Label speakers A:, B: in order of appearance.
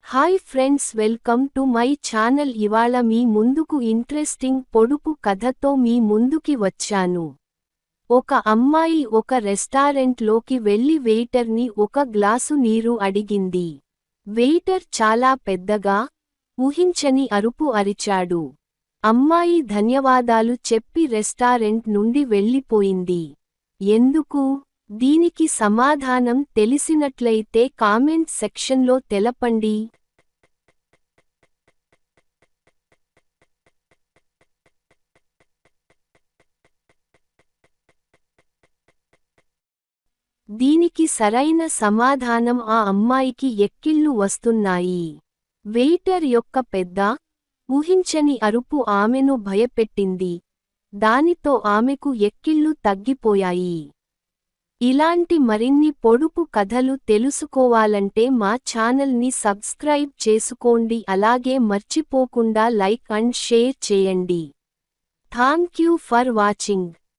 A: Hi friends, welcome to my channel. ఇవాళ మీ ముందుకు interesting పొడుపు కథతో మీ ముందుకి వచ్చాను. ఒక అమ్మాయి ఒక రెస్టారెంట్లోకి వెళ్లి వెయిటర్ని ఒక గ్లాసు నీరు అడిగింది. వెయిటర్ చాలా పెద్దగా, ఊహించని అరుపు అరిచాడు. అమ్మాయి ధన్యవాదాలు చెప్పి రెస్టారెంట్ నుండి వెళ్ళిపోయింది. ఎందుకు? దీనికి సమాధానం తెలిసినట్లయితే కామెంట్ సెక్షన్లో తెలపండి. దీనికి సరైన సమాధానం ఆ అమ్మాయికి ఎక్కిళ్ళు వస్తున్నాయి. వెయిటర్ యొక్క పెద్ద, ఊహించని అరుపు ఆమెను భయపెట్టింది. దానితో ఆమెకు ఎక్కిళ్ళు తగ్గిపోయాయి. ఇలాంటి మరిన్ని పొడుపు కథలు తెలుసుకోవాలంటే మా ఛానల్ని సబ్స్క్రైబ్ చేసుకోండి. అలాగే మర్చిపోకుండా లైక్ అండ్ షేర్ చేయండి. Thank you for watching.